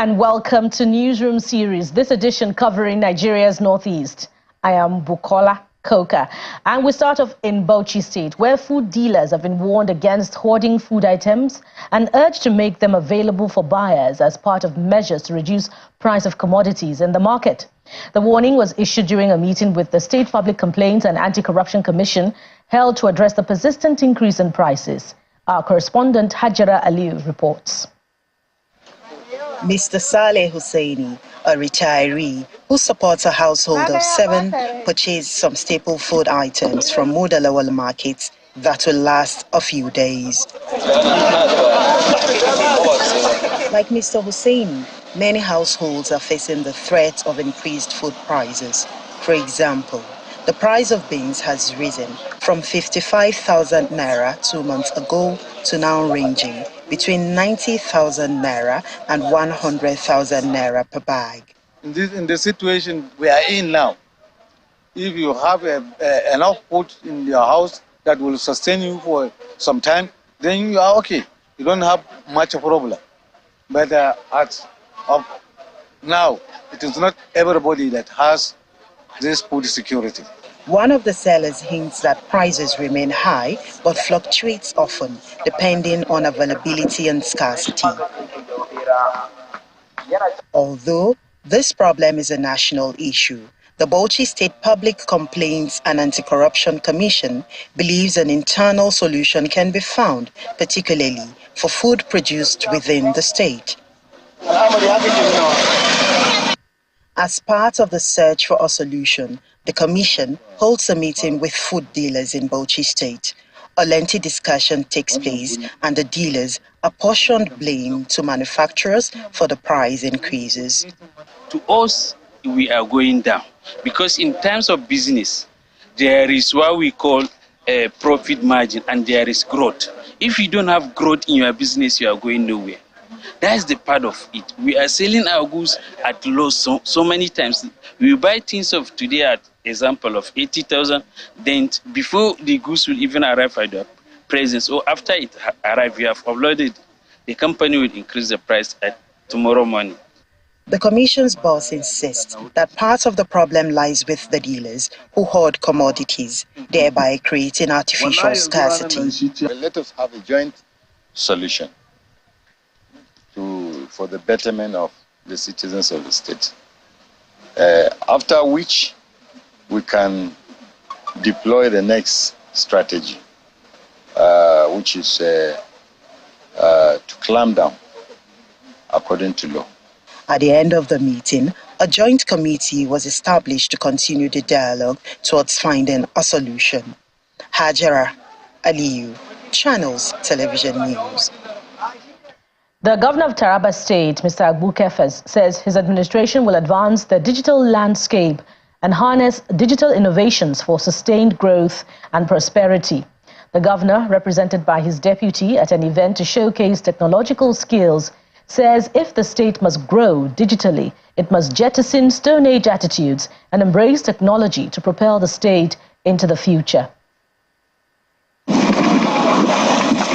and welcome to Newsroom series, this edition covering Nigeria's Northeast. I am Bukola Koka, and we start off in Bauchi State, where food dealers have been warned against hoarding food items and urged to make them available for buyers as part of measures to reduce price of commodities in the market. The warning was issued during a meeting with the State Public Complaints and Anti-Corruption Commission held to address the persistent increase in prices. Our correspondent Hajara Aliu reports. Mr. Saleh Hussaini, a retiree who supports a household of 7, purchased some staple food items from Modalawal markets that will last a few days. Like Mr. Hussaini, many households are facing the threat of increased food prices. For example, the price of beans has risen from 55,000 naira 2 months ago to now ranging between 90,000 naira and 100,000 naira per bag. In the situation we are in now, if you have enough food in your house that will sustain you for some time, then you are okay. You don't have much problem. But as of now, it is not everybody that has this food security. One of the sellers hints that prices remain high but fluctuates often depending on availability and scarcity. Although this problem is a national issue, the Bauchi State Public Complaints and Anti-Corruption Commission believes an internal solution can be found, particularly for food produced within the state. As part of the search for a solution, the Commission holds a meeting with food dealers in Bauchi State. A lengthy discussion takes place and the dealers apportioned blame to manufacturers for the price increases. To us, we are going down because in terms of business, there is what we call a profit margin and there is growth. If you don't have growth in your business, you are going nowhere. That's the part of it. We are selling our goods at loss so many times. We buy things of today at example of 80,000, then before the goods will even arrive at the presence or after it arrives, we have uploaded, the company will increase the price at tomorrow morning. The Commission's boss insists that part of the problem lies with the dealers who hoard commodities, thereby creating artificial scarcity. Let us have a joint solution for the betterment of the citizens of the state. After which we can deploy the next strategy, which is to clamp down according to law. At the end of the meeting, a joint committee was established to continue the dialogue towards finding a solution. Hajara Aliu, Channels Television News. The governor of Taraba State, Mr. Agbu Kefes, says his administration will advance the digital landscape and harness digital innovations for sustained growth and prosperity. The governor, represented by his deputy at an event to showcase technological skills, says if the state must grow digitally, it must jettison Stone Age attitudes and embrace technology to propel the state into the future.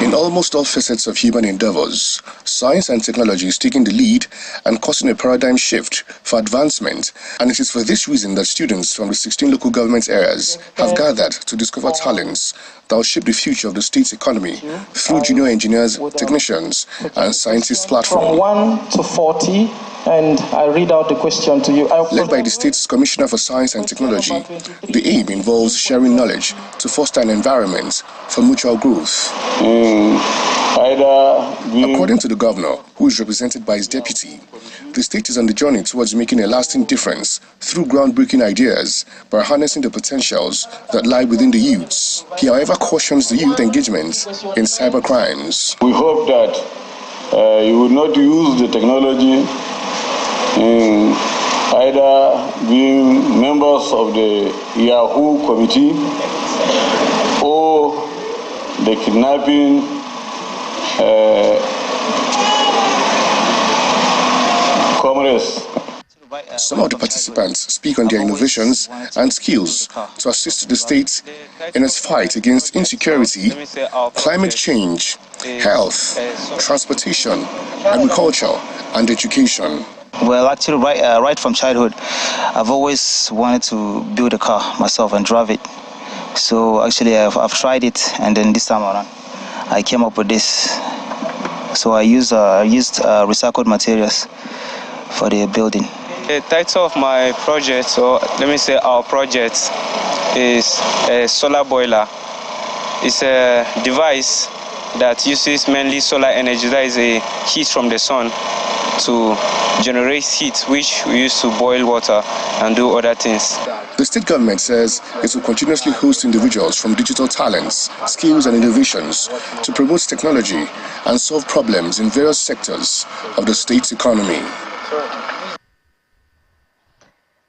In almost all facets of human endeavors, science and technology is taking the lead and causing a paradigm shift for advancement. And it is for this reason that students from the 16 local government areas have gathered to discover talents that will shape the future of the state's economy through junior engineers, technicians, and scientists platform. From 1 to 40, and I read out the question to you. Led by the state's Commissioner for Science and Technology, the aim involves sharing knowledge to foster an environment for mutual growth. According to the governor, who is represented by his deputy, the state is on the journey towards making a lasting difference through groundbreaking ideas by harnessing the potentials that lie within the youths. He, however, cautions the youth engagement in cyber crimes. We hope that you will not use the technology in either being members of the Yahoo committee or the kidnapping comrades. Some of the participants speak on their innovations and skills to assist the state in its fight against insecurity, climate change, health, transportation, agriculture, and education. Well, actually, right from childhood, I've always wanted to build a car myself and drive it. So actually, I've tried it, and then this time around, I came up with this. So I used recycled materials for the building. The title of my project, or let me say our project, is a solar boiler. It's a device that uses mainly solar energy, that is a heat from the sun, to generate heat, which we use to boil water and do other things. The state government says it will continuously host individuals from digital talents, skills and innovations to promote technology and solve problems in various sectors of the state's economy.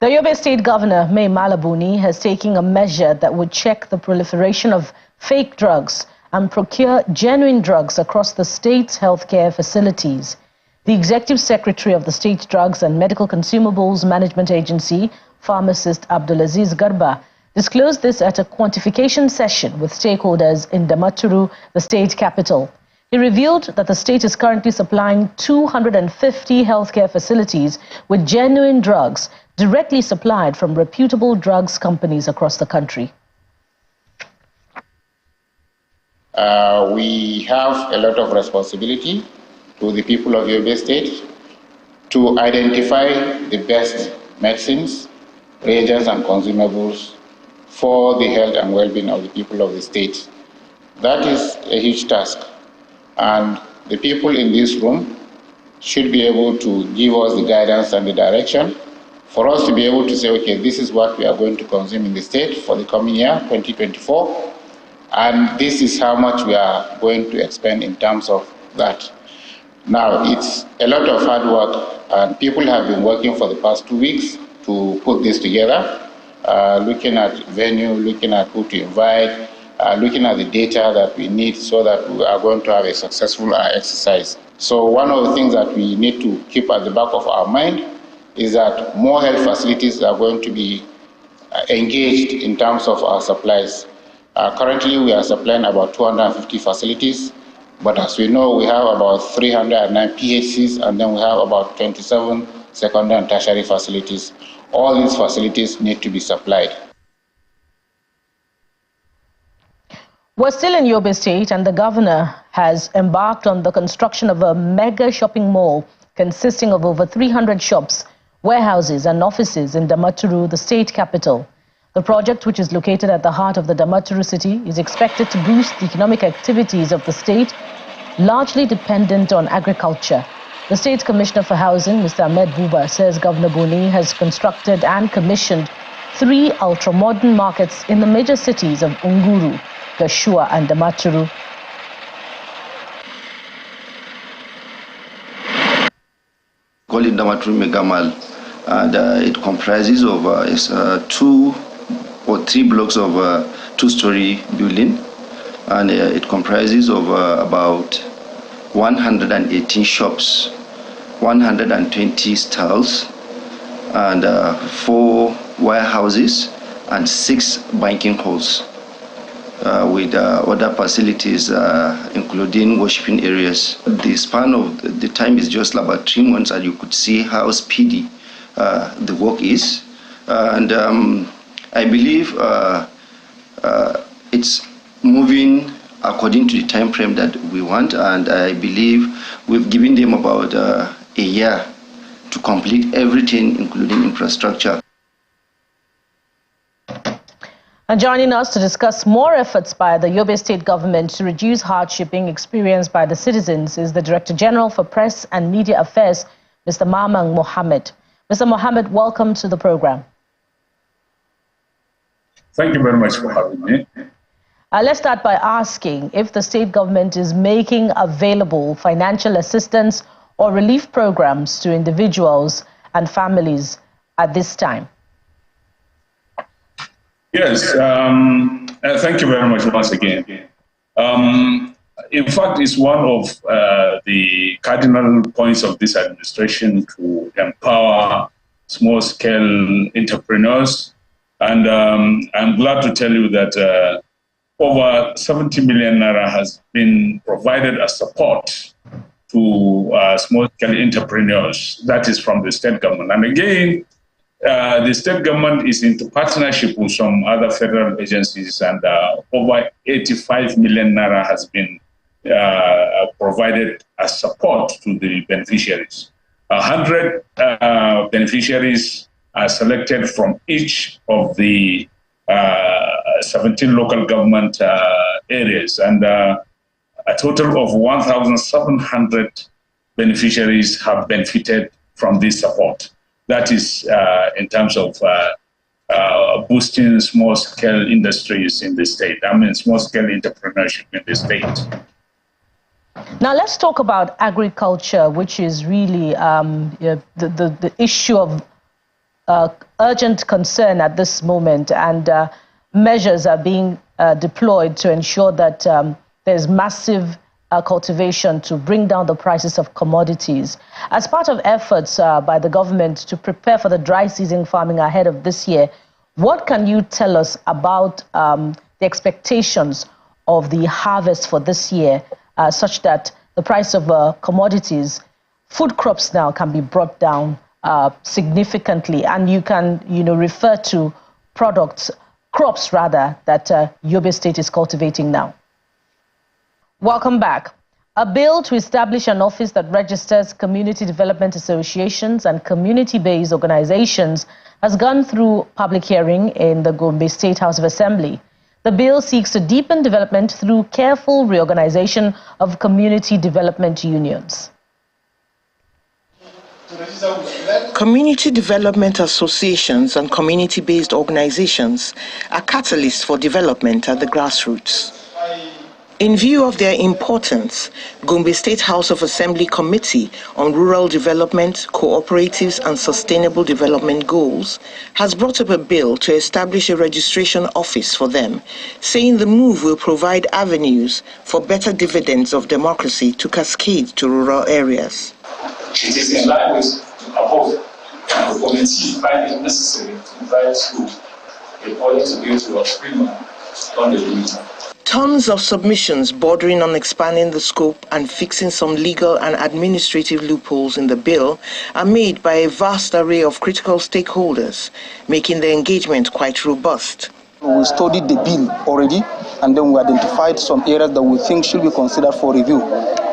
The Yobe State Governor, Mai Malabuni, has taken a measure that would check the proliferation of fake drugs and procure genuine drugs across the state's healthcare facilities. The Executive Secretary of the State Drugs and Medical Consumables Management Agency, Pharmacist Abdulaziz Garba, disclosed this at a quantification session with stakeholders in Damaturu, the state capital. He revealed that the state is currently supplying 250 healthcare facilities with genuine drugs directly supplied from reputable drugs companies across the country. We have a lot of responsibility to the people of Yobe State to identify the best medicines, reagents and consumables for the health and well-being of the people of the state. That is a huge task, and the people in this room should be able to give us the guidance and the direction for us to be able to say, okay, this is what we are going to consume in the state for the coming year, 2024, and this is how much we are going to expend in terms of that. Now, it's a lot of hard work, and people have been working for the past 2 weeks to put this together, looking at venue, looking at who to invite, looking at the data that we need so that we are going to have a successful exercise. So one of the things that we need to keep at the back of our mind is that more health facilities are going to be engaged in terms of our supplies. Currently, we are supplying about 250 facilities. But as we know, we have about 309 PHCs, and then we have about 27 secondary and tertiary facilities. All these facilities need to be supplied. We're still in Yobe State, and the governor has embarked on the construction of a mega shopping mall consisting of over 300 shops, warehouses and offices in Damaturu, the state capital. The project, which is located at the heart of the Damaturu city, is expected to boost the economic activities of the state, largely dependent on agriculture. The State Commissioner for Housing, Mr. Ahmed Buba, says Governor Buni has constructed and commissioned 3 ultra-modern markets in the major cities of Unguru, Gashua and Damaturu. Call it Damaturu Megamal, and it comprises of 2 or 3 blocks of 2-story building, and it comprises of about 118 shops, 120 stalls, and 4 warehouses and 6 banking halls, with other facilities including worshiping areas. The span of the time is just about 3 months, and you could see how speedy the work is. And I believe it's moving according to the time frame that we want, and I believe we've given them about a year to complete everything, including infrastructure. And joining us to discuss more efforts by the Yobe State government to reduce hardship being experienced by the citizens is the Director General for Press and Media Affairs, Mr. Mamang Mohammed. Mr. Mohammed, welcome to the program. Thank you very much for having me. Let's start by asking if the state government is making available financial assistance or relief programs to individuals and families at this time. Yes, thank you very much once again. In fact, it's one of the cardinal points of this administration to empower small-scale entrepreneurs. And I'm glad to tell you that over 70 million naira has been provided as support to small-scale entrepreneurs. That is from the state government. And again, the state government is into partnership with some other federal agencies, and over 85 million naira has been provided as support to the beneficiaries. 100 beneficiaries are selected from each of the 17 local government areas, and a total of 1,700 beneficiaries have benefited from this support. That is in terms of boosting small-scale industries in the state. I mean, small-scale entrepreneurship in the state. Now let's talk about agriculture, which is really the issue of urgent concern at this moment, and measures are being deployed to ensure that there's massive cultivation to bring down the prices of commodities. As part of efforts by the government to prepare for the dry season farming ahead of this year, what can you tell us about the expectations of the harvest for this year, such that the price of commodities, food crops now, can be brought down significantly, and you can, refer to crops rather, that Yobe State is cultivating now? Welcome back. A bill to establish an office that registers community development associations and community-based organizations has gone through public hearing in the Gombe State House of Assembly. The bill seeks to deepen development through careful reorganization of community development unions. Community development associations and community-based organizations are catalysts for development at the grassroots. In view of their importance, Gombe State House of Assembly Committee on Rural Development, Cooperatives and Sustainable Development Goals has brought up a bill to establish a registration office for them, saying the move will provide avenues for better dividends of democracy to cascade to rural areas. It is in line with above, the committee find it necessary to invite you, a body to be to agreement on the bill. Tons of submissions bordering on expanding the scope and fixing some legal and administrative loopholes in the bill are made by a vast array of critical stakeholders, making the engagement quite robust. We studied the bill already, and then we identified some areas that we think should be considered for review,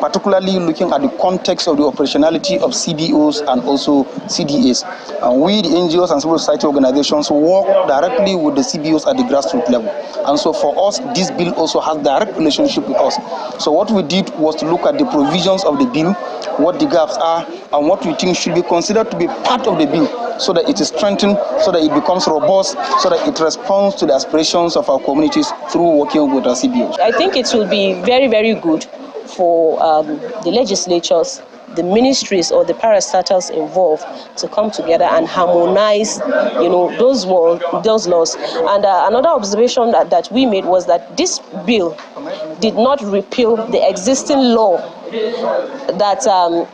particularly looking at the context of the operationality of CBOs and also CDAs. And we, the NGOs and civil society organizations, work directly with the CBOs at the grassroots level. And so for us, this bill also has direct relationship with us. So what we did was to look at the provisions of the bill, what the gaps are, and what we think should be considered to be part of the bill, so that it is strengthened, so that it becomes robust, so that it responds to the aspirations of our communities through working with our CBOs. I think it will be very, very good for the legislatures, the ministries or the parastatals involved to come together and harmonize, those laws. And another observation that we made was that this bill did not repeal the existing law that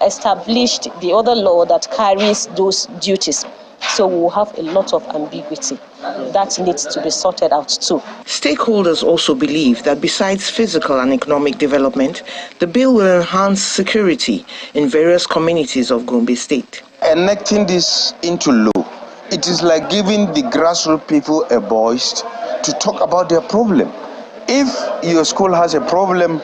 established the other law that carries those duties. So we'll have a lot of ambiguity that needs to be sorted out too. Stakeholders also believe that besides physical and economic development, the bill will enhance security in various communities of Gombe State. Enacting this into law, it is like giving the grassroots people a voice to talk about their problem. If your school has a problem,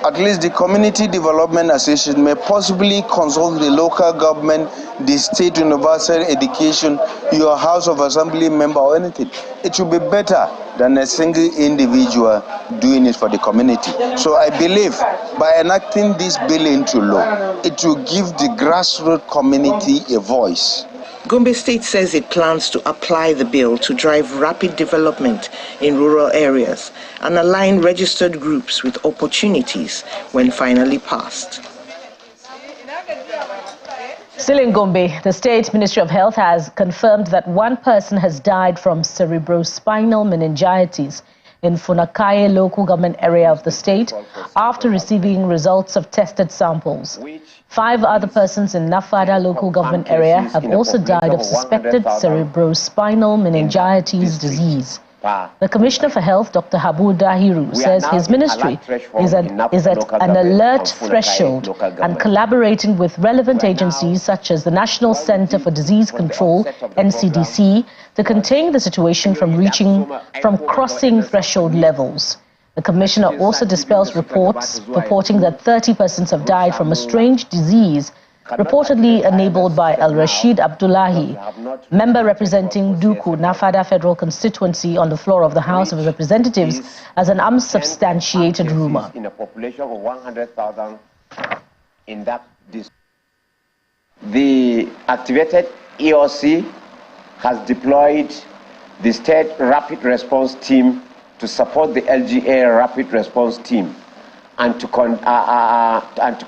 at least the Community Development Association may possibly consult the local government, the state universal education, your House of Assembly member or anything. It will be better than a single individual doing it for the community. So I believe by enacting this bill into law, it will give the grassroots community a voice. Gombe State says it plans to apply the bill to drive rapid development in rural areas and align registered groups with opportunities when finally passed. Still in Gombe, the State Ministry of Health has confirmed that one person has died from cerebrospinal meningitis in Funakaye local government area of the state after receiving results of tested samples. 5 other persons in Nafada local government area have also died of suspected cerebrospinal meningitis disease. The Commissioner for Health, Dr. Habu Dahiru, says his ministry is at an alert threshold and collaborating with relevant agencies such as the National Center for Disease Control, NCDC, to contain the situation from crossing threshold levels. The Commissioner also dispels reports purporting that 30 persons have died from a strange disease reportedly enabled by Al-Rashid Abdullahi, member representing Duku Nafada Federal Constituency on the floor of the House of Representatives, as an unsubstantiated rumor. In a population of 100,000 in that district. The activated EOC has deployed the State Rapid Response Team to support the LGA Rapid Response Team and to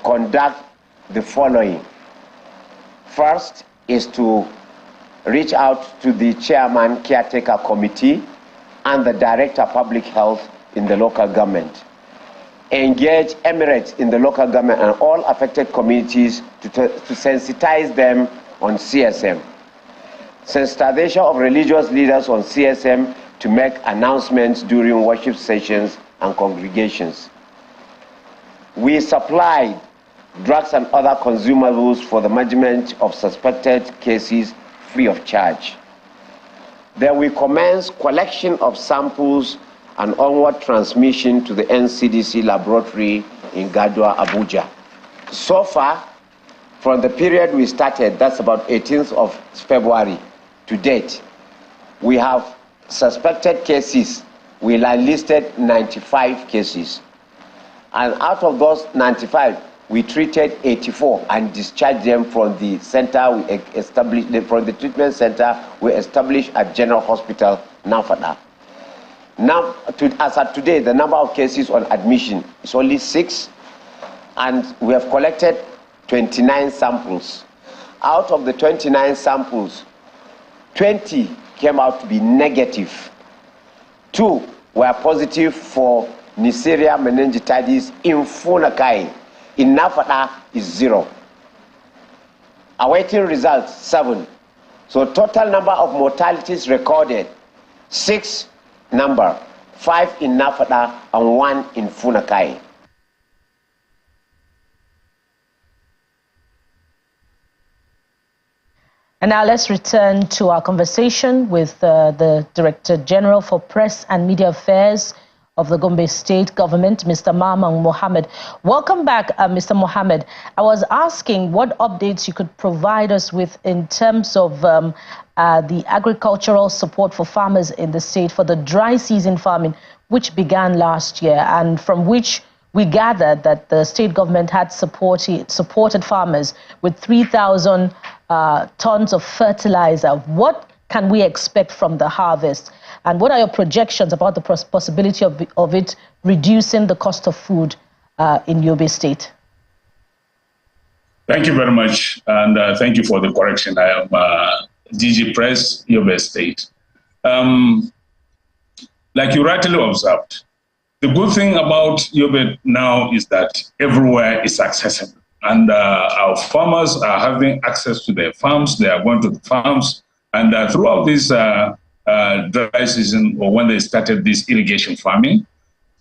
conduct the following. First is to reach out to the Chairman Caretaker Committee and the Director of Public Health in the local government. Engage emirates in the local government and all affected communities to sensitize them on CSM. Sensitization of religious leaders on CSM to make announcements during worship sessions and congregations. We supplied drugs and other consumables for the management of suspected cases free of charge. Then we commence collection of samples and onward transmission to the NCDC laboratory in Gadwa, Abuja. So far, from the period we started, that's about 18th of February to date, we have suspected cases. We listed 95 cases. And out of those 95, we treated 84 and discharged them from the center we established, from the treatment center we established at General Hospital, Nafada. Now, as of today, the number of cases on admission is only 6, and we have collected 29 samples. Out of the 29 samples, 20 came out to be negative. 2 were positive for Neisseria meningitis in Funakai. In Nafada is 0. Awaiting results, 7. So total number of mortalities recorded, 6 number, 5 in Nafada and 1 in Funakai. And now let's return to our conversation with the Director General for Press and Media Affairs of the Gombe State Government, Mr. Mamman Mohammed. Welcome back, Mr. Mohammed. I was asking what updates you could provide us with in terms of the agricultural support for farmers in the state for the dry season farming, which began last year, and from which we gathered that the state government had supported farmers with 3,000 tons of fertilizer. What can we expect from the harvest? And what are your projections about the possibility of it reducing the cost of food in Yobe State? Thank you very much, and thank you for the correction. I am DG Press, Yobe State. Like you rightly observed, the good thing about Yobe now is that everywhere is accessible. And our farmers are having access to their farms. They are going to the farms. And throughout this dry season, or when they started this irrigation farming,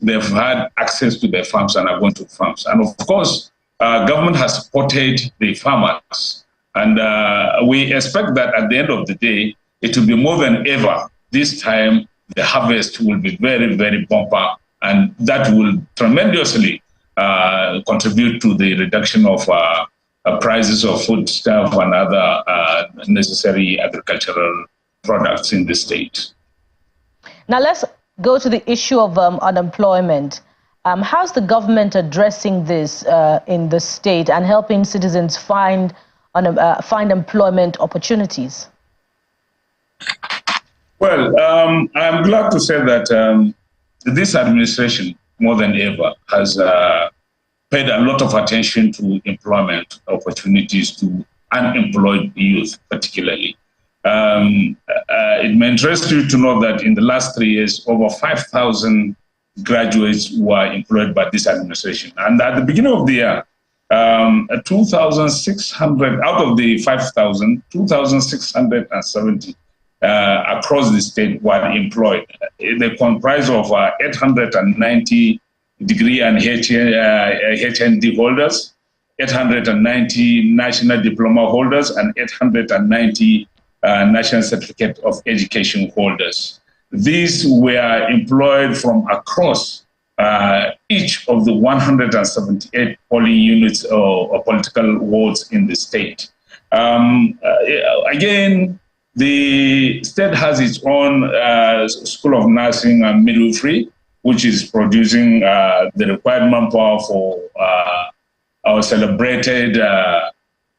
they've had access to their farms and are going to farms. And of course, government has supported the farmers. And we expect that at the end of the day, it will be more than ever. This time, the harvest will be very, very bumper. And that will tremendously contribute to the reduction of prices of foodstuff and other necessary agricultural products in the state. Now let's go to the issue of unemployment. How's the government addressing this in the state and helping citizens find employment opportunities? Well, I'm glad to say that this administration, more than ever, has paid a lot of attention to employment opportunities to unemployed youth, particularly. It may interest you to know that in the last 3 years, over 5,000 graduates were employed by this administration. And at the beginning of the year, 2,600, out of the 5,000, 2,670 across the state were employed. They comprise of 890 degree and HND holders, 890 national diploma holders, and 890 national certificate of education holders. These were employed from across each of the 178 polling units or political wards in the state. Again, the state has its own School of Nursing and Midwifery, which is producing the required manpower for our celebrated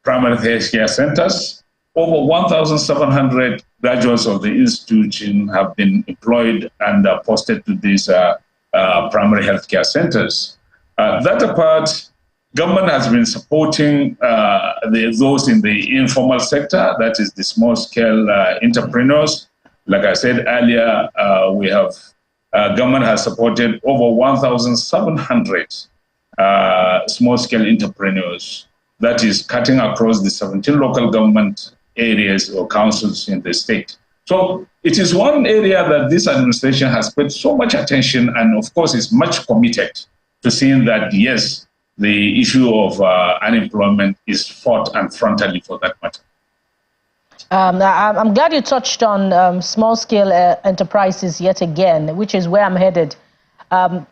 primary health care centers. Over 1,700 graduates of the institution have been employed and posted to these primary health care centers. That apart, government has been supporting those in the informal sector, that is the small-scale entrepreneurs. Like I said earlier, we have government has supported over 1,700 small-scale entrepreneurs. That is cutting across the 17 local government areas or councils in the state. So it is one area that this administration has paid so much attention and, of course, is much committed to seeing that, yes, the issue of unemployment is fought and frontally for that matter. I'm glad you touched on small-scale enterprises yet again, which is where I'm headed.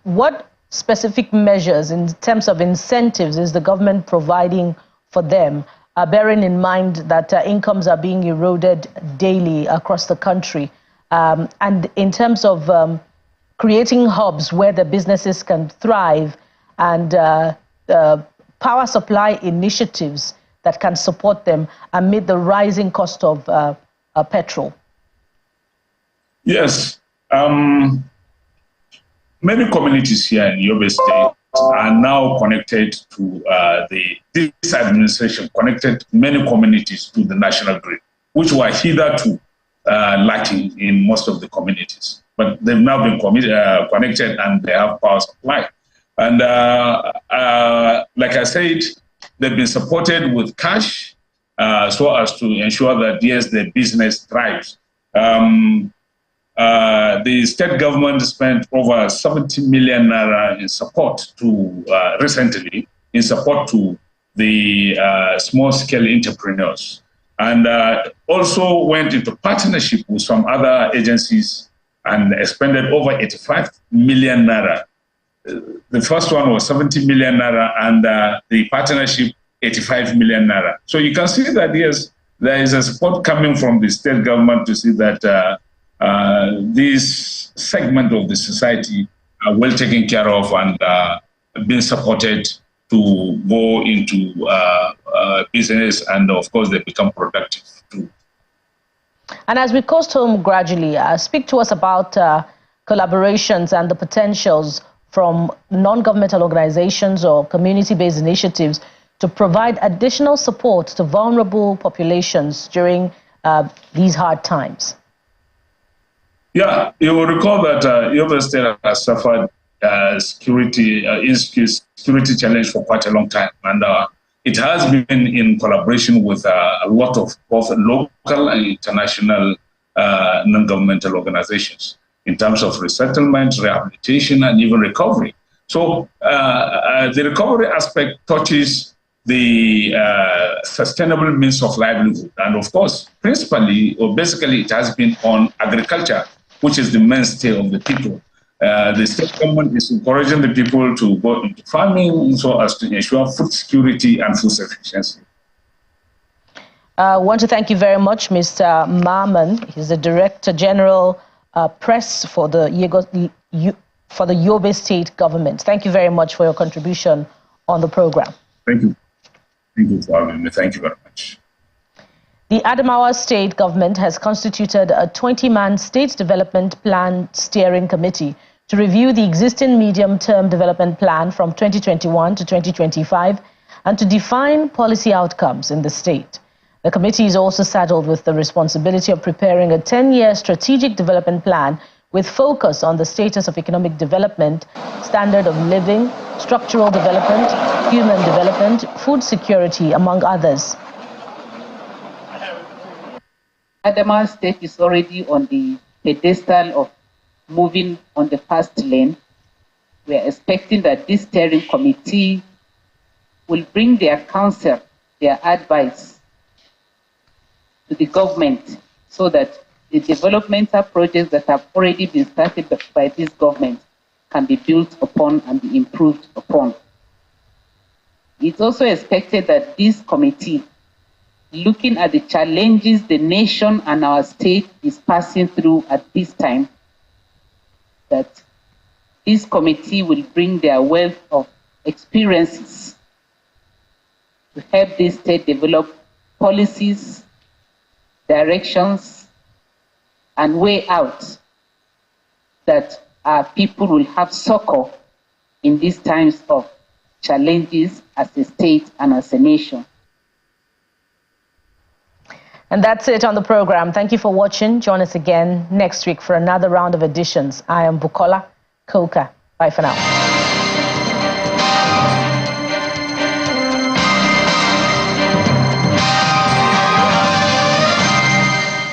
What specific measures in terms of incentives is the government providing for them, bearing in mind that incomes are being eroded daily across the country? And in terms of creating hubs where the businesses can thrive and power supply initiatives that can support them amid the rising cost of petrol? Yes. Many communities here in Yobe State are now connected to this administration, connected many communities to the national grid, which were hitherto lacking in most of the communities. But they've now been connected and they have power supply. And like I said, they've been supported with cash so as to ensure that, yes, the business thrives. The state government spent over 70 million naira in support to, recently, in support to the small-scale entrepreneurs. And also went into partnership with some other agencies and expended over 85 million naira. The first one was 70 million naira and the partnership 85 million naira. So you can see that, yes, there is a support coming from the state government to see that this segment of the society are well taken care of and being supported to go into business, and of course they become productive too. And as we coast home gradually, speak to us about collaborations and the potentials from non-governmental organizations or community-based initiatives to provide additional support to vulnerable populations during these hard times. Yeah, you will recall that Yobe State has suffered security challenge for quite a long time, and it has been in collaboration with a lot of both local and international non-governmental organizations in terms of resettlement, rehabilitation, and even recovery. So the recovery aspect touches the sustainable means of livelihood, and of course, principally or basically, it has been on agriculture, which is the mainstay of the people. The state government is encouraging the people to go into farming so as to ensure food security and food sufficiency. I want to thank you very much, Mr. Marman. He's the Director General Press for the Yobe State Government. Thank you very much for your contribution on the program. Thank you. Thank you for having me. Thank you very much. The Adamawa State Government has constituted a 20-man State Development Plan Steering Committee to review the existing medium-term development plan from 2021 to 2025 and to define policy outcomes in the state. The committee is also saddled with the responsibility of preparing a 10-year strategic development plan with focus on the status of economic development, standard of living, structural development, human development, food security, among others. Adamawa State is already on the pedestal of moving on the fast lane. We are expecting that this steering committee will bring their counsel, their advice to the government so that the developmental projects that have already been started by this government can be built upon and be improved upon. It's also expected that this committee, looking at the challenges the nation and our state is passing through at this time, that this committee will bring their wealth of experiences to help this state develop policies, directions, and way out that our people will have succor in these times of challenges as a state and as a nation. And that's it on the program. Thank you for watching. Join us again next week for another round of editions. I am Bukola Koka. Bye for now.